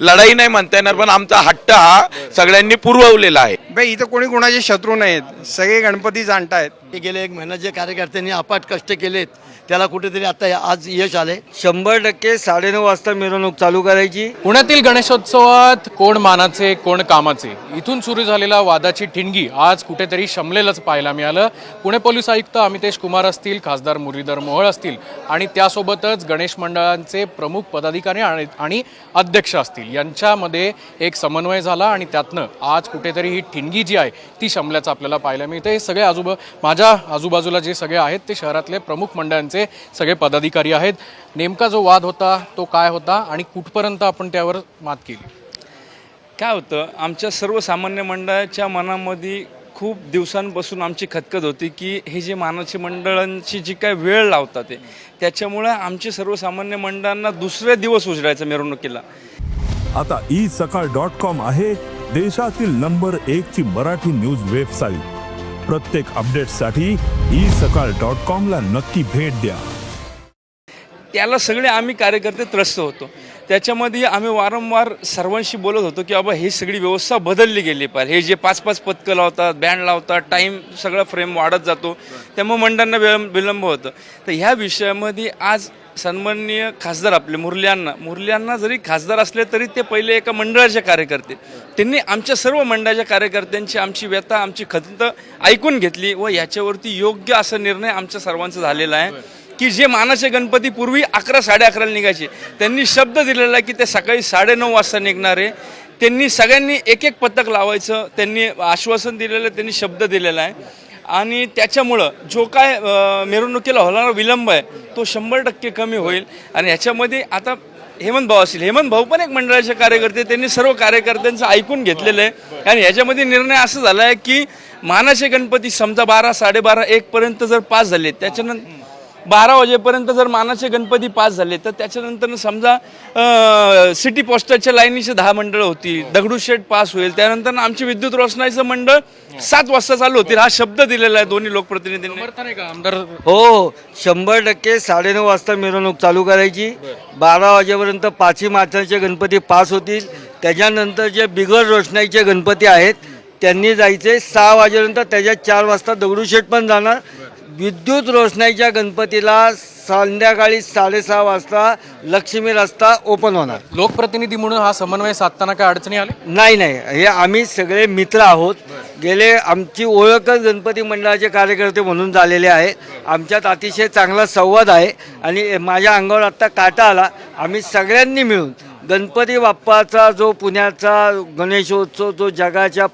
लढाई नाही म्हणता येणार, पण आमचा हट्ट हा सगळ्यांनी पुरवलेला आहे. बाई इथं कोणी कोणाचे शत्रू नाहीत, सगळे गणपती जाणतायत. गेले एक महिना जे कार्यकर्त्यांनी अपाट कष्ट केलेत त्याला कुठेतरी आता आज यश आले. 100% 9:30 वाजता मिरवणूक चालू करायची. पुण्यातील गणेशोत्सवात कोण मानाचे कोण कामाचे, इथून सुरू झालेला वादाची ठिणगी आज कुठेतरी शमलेलंच पाहायला मिळालं. पुणे पोलीस आयुक्त अमितेश कुमार असतील, खासदार मुरलीधर मोहोळ असतील आणि त्यासोबतच गणेश मंडळांचे प्रमुख पदाधिकारी आणि अध्यक्ष असतील यांच्यामध्ये एक समन्वय झाला आणि त्यातनं आज कुठेतरी ही ठिणगी जी आहे ती शमल्याचं आपल्याला पाहायला मिळते. हे सगळे माझ्या आजूबाजूला जे सगळे आहेत ते शहरातले प्रमुख मंडळांचे सगळे पदाधिकारी आहेत. नेमका जो वाद होता तो काय होता आणि कुठपर्यंत आपण त्यावर मात केली? काय होतं, आमच्या सर्वसामान्य मंडळाच्या मनामध्ये खूप दिवसांपासून आमची खतखत होती की हे जे मानाचे मंडळांची जी काय वेळ लावतात ते त्याच्यामुळे आमचे सर्वसामान्य मंडळांना दुसरे दिवस उजडायचा मिरवणुकीला. आता isakal.com आहे देशातील नंबर 1 ची मराठी न्यूज वेबसाईट. प्रत्येक अपडेटसाठी isakal.com ला नक्की भेट द्या. त्याला सगळे आम्ही कार्यकर्ते त्रस्त होतो. त्याच्यामध्ये आम्ही वारंवार सर्वांशी बोलत होतो की बाबा ही सगळी व्यवस्था बदलली गेली पाहिजे. हे जे 5-5 पथकं लावतात, बँड लावतात, टाईम सगळा फ्रेम वाढत जातो, त्यामुळे मंडळांना विलंब होतं. तर ह्या विषयामध्ये आज सन्माननीय खासदार आपले मुरल्यांना जरी खासदार असले तरी ते पहिले एका मंडळाचे कार्यकर्ते, त्यांनी आमच्या सर्व मंडळाच्या कार्यकर्त्यांची आमची व्यथा, आमची खंत ऐकून घेतली व याच्यावरती योग्य असा निर्णय आमच्या सर्वांचा झालेला आहे की जे मानाचे गणपती पूर्वी 11-11:30 निघायचे, त्यांनी शब्द दिलेला आहे की ते सकाळी 9:30 वाजता निघणार आहे. त्यांनी सगळ्यांनी एक पथक लावायचं त्यांनी आश्वासन दिलेलं, त्यांनी शब्द दिलेला आहे आणि त्याच्यामुळं जो काय मिरवणुकीला होणारा विलंब आहे तो 100% कमी होईल. आणि ह्याच्यामध्ये आता हेमंत भाऊ पण एक मंडळाचे कार्यकर्ते, त्यांनी सर्व कार्यकर्त्यांचं ऐकून घेतलेलं आहे आणि ह्याच्यामध्ये निर्णय असं झाला आहे की मानाचे गणपती समजा 12-12:30-1 पर्यंत जर पास झाले, त्याच्यानंतर 12 वाजेपर्यंत जर मानाचे गणपती पास झाले तर त्याच्यानंतर समजा सिटी पोस्टाच्या लाईनीचे 10 मंडळं होती, दगडूशेठ पास होईल, त्यानंतर आमची विद्युत रोषणाईचं मंडळ 7 वाजता चालू होतील. हा शब्द दिलेला आहे दोन्ही लोकप्रतिनिधींनी. आमदार हो 100% 9:30 वाजता मिरवणूक चालू करायची. 12 वाजेपर्यंत 5 मार्चाचे गणपती पास होतील. त्याच्यानंतर जे बिगर रोषणाईचे गणपती आहेत त्यांनी जायचे 6 वाजेपर्यंत, त्याच्यात 4 वाजता दगडूशेठ पण जाणार. विद्युत रोषणाईच्या गणपतीला संध्याकाळी 6:30 वाजता लक्ष्मी रस्ता ओपन होणार. लोकप्रतिनिधी म्हणून हा समन्वय साधताना काय अडचणी आल्या? नाही, हे आम्ही सगळे मित्र आहोत. गेले आमची ओळखच गणपती मंडळाचे कार्यकर्ते म्हणून झालेले आहे. आमच्यात अतिशय चांगला संवाद आहे आणि माझ्या अंगावर आत्ता काटा आला. आम्ही सगळ्यांनी मिळून गणपती बाप्पाचा जो पुण्याचा गणेशोत्सव जो जगाच्या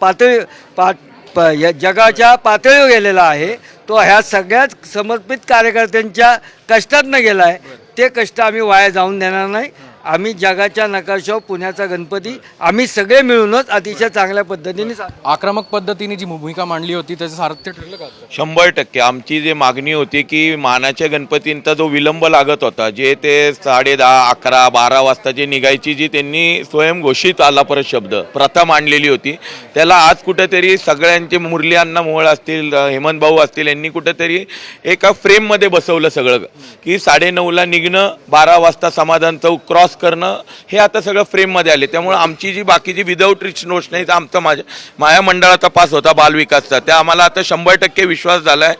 पातळीवर गेलेला आहे तो ह्या सगळ्याच समर्पित कार्यकर्त्यांच्या कष्टातनं गेला आहे. ते कष्ट आम्ही वाया जाऊन देणार नाही. आम्ही जगाच्या नकाशावर पुण्याचा गणपती आम्ही सगळे मिळूनच अतिशय चांगल्या पद्धतीने आक्रमक पद्धतीने जी भूमिका मांडली होती त्याचं सार्थ्य ठरलं का? 100% आमची जी मागणी होती की मानाच्या गणपतींचा जो विलंब लागत होता, जे ते 10:30, 11, 12 वाजता जे निघायची जी त्यांनी स्वयंघोषित आला परत शब्द प्रथा मांडलेली होती, त्याला आज कुठेतरी सगळ्यांचे मुरल्यांना मोहोळ असतील, हेमंत भाऊ असतील, यांनी कुठेतरी एका फ्रेममध्ये बसवलं सगळं की 9:30ला निघणं, 12 वाजता समाधान चौक क्रॉस करणं, हे आता सगळं फ्रेममध्ये आले. त्यामुळे आमची जी बाकीची विदाऊट रोषणाईचा आमचा माझ्या मंडळाचा पास होता बालविकासचा, त्या आम्हाला आता 100% विश्वास झाला आहे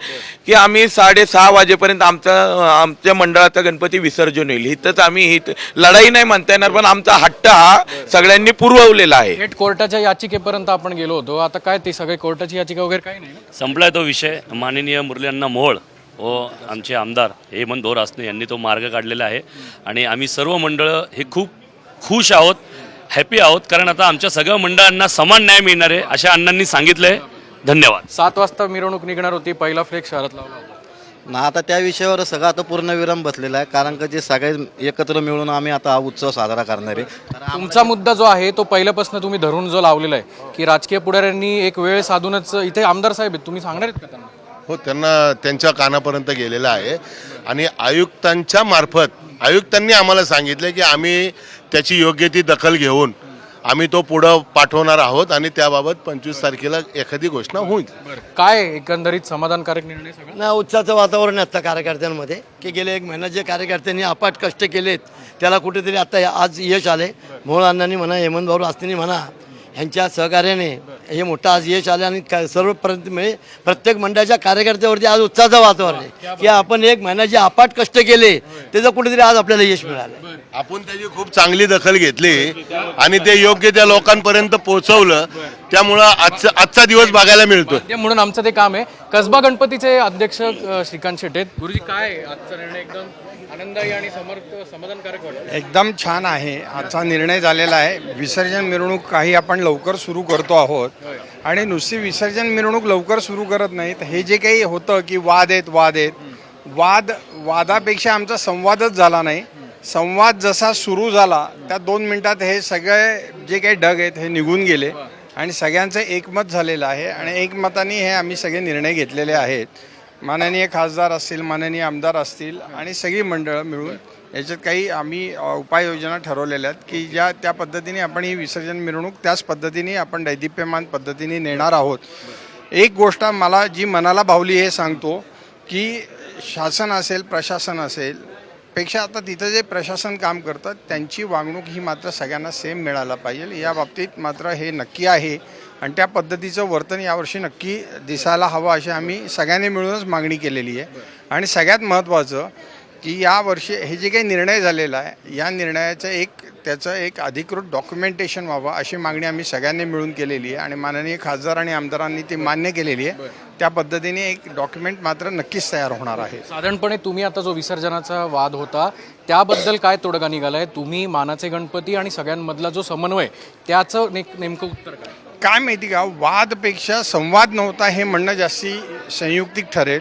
की आम्ही 6:30 वाजेपर्यंत आमच्या मंडळाचा गणपती विसर्जन होईल. इथंच आम्ही लढाई नाही म्हणता येणार, पण आमचा हट्ट हा सगळ्यांनी पुरवलेला आहे. थेट कोर्टाच्या याचिकेपर्यंत आपण गेलो होतो. आता काय ते सगळे कोर्टाची याचिका वगैरे काही नाही? संपलाय तो विषय. माननीय मुरल्यांना मोहोळ व आमचे आमदार हेमंत भाऊ रासने यांनी तो मार्ग काढलेला आहे आणि आम्ही सर्व मंडळं हे खूप खुश आहोत, हॅपी आहोत, कारण आता आमच्या सगळ्या मंडळांना समान न्याय मिळणार आहे अशा अण्णांनी सांगितलंय. धन्यवाद. 7 वाजता मिरवणूक निघणार होती, पहिला फ्लेक्स शहरात लावला होता ना. आता त्या विषयावर सगळं आता पूर्ण विराम बसलेला आहे, कारण का जे सगळे एकत्र मिळून आम्ही आता हा उत्सव साजरा करणार आहे. तुमचा मुद्दा जो आहे तो पहिल्यापासून तुम्ही धरून जो लावलेला आहे की राजकीय पुढाऱ्यांनी एक वेळ साधूनच, इथे आमदार साहेब आहेत, तुम्ही सांगणार आहेत का त्यांना? हो, त्यांना त्यांच्या कानापर्यंत गेलेलं आहे आणि आयुक्तांच्या मार्फत आयुक्तांनी आम्हाला सांगितलं की आम्ही त्याची योग्य ती दखल घेऊन आम्ही तो पुढं पाठवणार आहोत आणि त्याबाबत 25 तारखेला एखादी घोषणा होईल. काय एकंदरीत समाधानकारक निर्णय सगळं? उत्साहाचं वातावरण आहे आता कार्यकर्त्यांमध्ये की गेले एक महिना जे कार्यकर्त्यांनी अपाट कष्ट केलेत त्याला कुठेतरी आता आज यश आले. मोहोळ अण्णांनी म्हणा, हेमंत भाऊ रासनेनी म्हणा, यांच्या सहकार्याने हे मोठं आज यश आलं आणि सर्व म्हणजे प्रत्येक मंडळाच्या कार्यकर्त्यावरती आज उत्साहाचं वातावरण आहे की आपण एक महिना जे अपाट कष्ट केले त्याचं कुठेतरी आज आपल्याला यश मिळालं. आपण त्याची खूप चांगली दखल घेतली आणि ते योग्य त्या लोकांपर्यंत पोहोचवलं, त्यामुळं आजचा दिवस बघायला मिळतो. म्हणून आमचं ते काम आहे. कसबा गणपतीचे अध्यक्ष श्रीकांत शेटे आहेत. गुरुजी, काय आजचा निर्णय एकदम आनंददायी आणि समाधानकारक वाटतो? एकदम छान आहे. आजचा निर्णय झालेला आहे. विसर्जन मिरवणूक काही आपण लवकर सुरू करतो आहोत आणि नुसती विसर्जन मिरवणूक लवकर सुरू करत नाहीत. हे जे काही होतं की वाद वादापेक्षा आमचा संवादच झाला नाही. संवाद जसा सुरू झाला त्या 2 मिनिटात हे सगळे जे काही ढग आहेत हे निघून गेले आणि सगळ्यांचं एकमत झालेलं आहे आणि एकमताने हे आम्ही सगळे निर्णय घेतलेले आहेत. माननीय खासदार असतील, माननीय आमदार असतील आणि सगळी मंडळं मिळून याच्यात काही आम्ही उपाययोजना ठरवलेल्या आहेत की त्या पद्धतीने आपण ही विसर्जन मिरवणूक त्याच पद्धतीने आपण दैदिप्यमान पद्धतीने नेणार आहोत. एक गोष्ट मला जी मनाला भावली हे सांगतो की शासन असेल, प्रशासन असेल पेक्षा आता तिथं जे प्रशासन काम करतात त्यांची वागणूक ही मात्र सगळ्यांना सेम मिळायला पाहिजे. या बाबतीत मात्र हे नक्की आहे आणि त्या पद्धतीचं वर्तन यावर्षी नक्की दिसायला हवं अशी आम्ही सगळ्यांनी मिळूनच मागणी केलेली आहे. आणि सगळ्यात महत्त्वाचं की यावर्षी हे जे काही निर्णय झालेला आहे या निर्णयाचं त्याचं एक अधिकृत डॉक्युमेंटेशन व्हावं अशी मागणी आम्ही सगळ्यांनी मिळून केलेली आहे आणि माननीय खासदार आणि आमदारांनी ती मान्य केलेली आहे. त्या पद्धतीने एक डॉक्युमेंट मात्र नक्कीच तयार होणार आहे. साधारणपणे तुम्ही आता जो विसर्जनाचा वाद होता त्याबद्दल काय तोडगा निघालाय? तुम्ही मानाचे गणपती आणि सगळ्यांमधला जो समन्वय त्याचं नेमकं उत्तर काय माहिती का, वादपेक्षा संवाद नव्हता हे म्हणणं जास्ती संयुक्तिक ठरेल.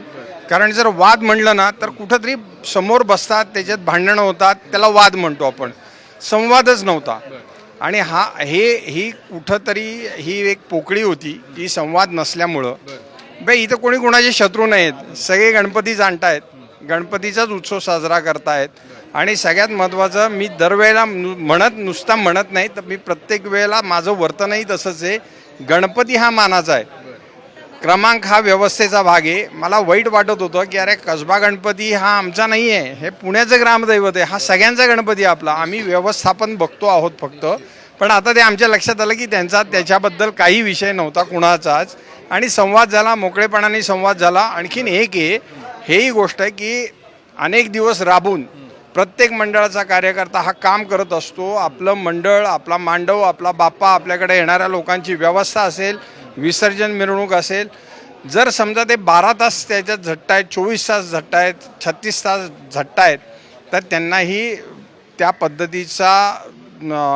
कारण जर वाद म्हणलं ना तर कुठंतरी समोर बसतात, त्याच्यात भांडणं होतात, त्याला वाद म्हणतो आपण. संवादच नव्हता आणि ही कुठंतरी ही एक पोकळी होती की संवाद नसल्यामुळं इथं कोणी कोणाचे शत्रू नाहीत, सगळे गणपती जाणतायत, गणपतीचाच उत्सव साजरा करतायत. आणि सगळ्यात महत्त्वाचं मी दरवेळेला नुसता म्हणत नाही तर मी प्रत्येक वेळेला माझं वर्तनही तसंच आहे. गणपती हा मानाचा आहे, क्रमांक हा व्यवस्थेचा भाग आहे. मला वाईट वाटत होतं की अरे कसबा गणपती हा आमचा नाही आहे, हे पुण्याचं ग्रामदैवत आहे, हा सगळ्यांचा गणपती आपला, आम्ही व्यवस्थापन बघतो आहोत फक्त. पण आता ते आमच्या लक्षात आलं की त्याच्याबद्दल काही विषय नव्हता कुणाचाच आणि संवाद झाला, मोकळेपणाने संवाद झाला. आणखीन एक आहे, हेही गोष्ट आहे की अनेक दिवस राबून प्रत्येक मंडळाचा कार्यकर्ता हा काम करत असतो. आपलं मंडळ, आपला मांडव, आपला बाप्पा, आपल्याकडे येणाऱ्या लोकांची व्यवस्था असेल, विसर्जन मिरवणूक असेल, जर समजा ते 12 तास त्याच्यात झटतायत, 24 तास झटतायत, 36 तास झटतायत तर त्यांनाही त्या पद्धतीचा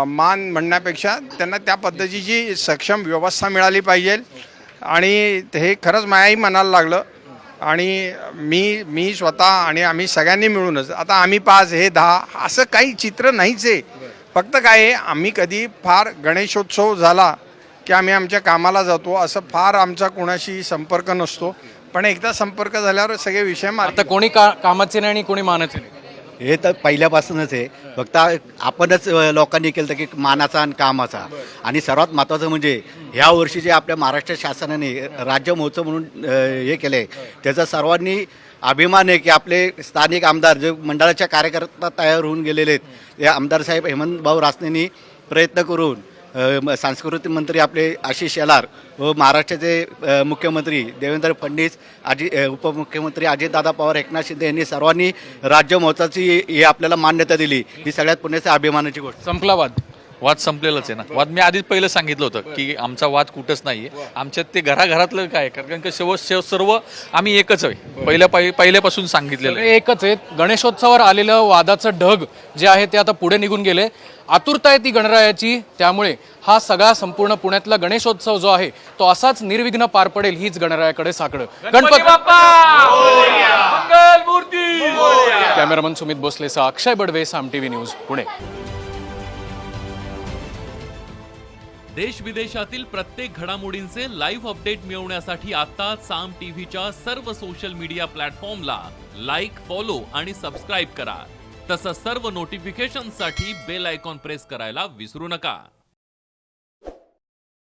मान म्हणण्यापेक्षा त्यांना त्या पद्धतीची सक्षम व्यवस्था मिळाली पाहिजे. आणि हे खरंच मायाही मनाला लागलं आणि मी स्वतः आणि आम्ही सगळ्यांनी मिळूनच आता आम्ही 5 हे 10 असं काही चित्र नाहीच आहे. फक्त काय आहे, आम्ही कधी फार गणेशोत्सव झाला की आम्ही आमच्या कामाला जातो, असं फार आमचा कोणाशी संपर्क नसतो. पण एकदा संपर्क झाल्यावर सगळे विषय आता कोणी कामाचे नाही आणि कोणी मानाचे नाही हे तर पहिल्यापासूनच आहे. फक्त आपणच लोकांनी केलं की मानाचा आणि कामाचा. आणि सर्वात महत्त्वाचं म्हणजे ह्या वर्षी जे आपल्या महाराष्ट्र शासनाने राज्य महोत्सव म्हणून हे केलं आहे त्याचा सर्वांनी अभिमान आहे की आपले स्थानिक आमदार जे मंडळाच्या कार्यकर्ता तयार होऊन गेलेले आहेत, या आमदार साहेब हेमंत भाऊ रासनेंनी प्रयत्न करून सांस्कृतिक मंत्री आपले आशिष शेलार व महाराष्ट्राचे मुख्यमंत्री देवेंद्र फडणवीस, उपमुख्यमंत्री अजितदादा पवार, एकनाथ शिंदे यांनी सर्वांनी राज्य महोत्सवाची ही आपल्याला मान्यता दिली. ही सगळ्यात पुण्याच्या अभिमानाची गोष्ट. संपला वाद संपलेलाच आहे ना. वाद मी आधीच पहिलं सांगितलं होतं की आमचा वाद कुठंच नाही आहे. आमच्यात ते घराघरातलं काय, कारण की सर्व आम्ही एकच आहे, पहिल्यापासून सांगितलेलं आहे. एकच आहे. गणेशोत्सवावर आलेलं वादाचं ढग जे आहे ते आता पुढे निघून गेले. आतुरता आहे ती गणरायाची, त्यामुळे हा सगळा संपूर्ण पुण्यातला गणेशोत्सव जो आहे तो असाच निर्विघ्न पार पडेल हीच गणरायाकडे साकडं. गणपती बाप्पा मंगलमूर्ती. कॅमेरामन सुमित भोसलेसह अक्षय बडवे, साम टीव्ही न्यूज, पुणे. देश विदेशातील प्रत्येक घडामोडींचे लाईव्ह अपडेट मिळवण्यासाठी आता साम टीव्हीच्या सर्व सोशल मीडिया प्लॅटफॉर्मला लाईक, फॉलो आणि सबस्क्राईब करा. तसंच सर्व नोटिफिकेशनसाठी बेल आयकॉन प्रेस करायला विसरू नका.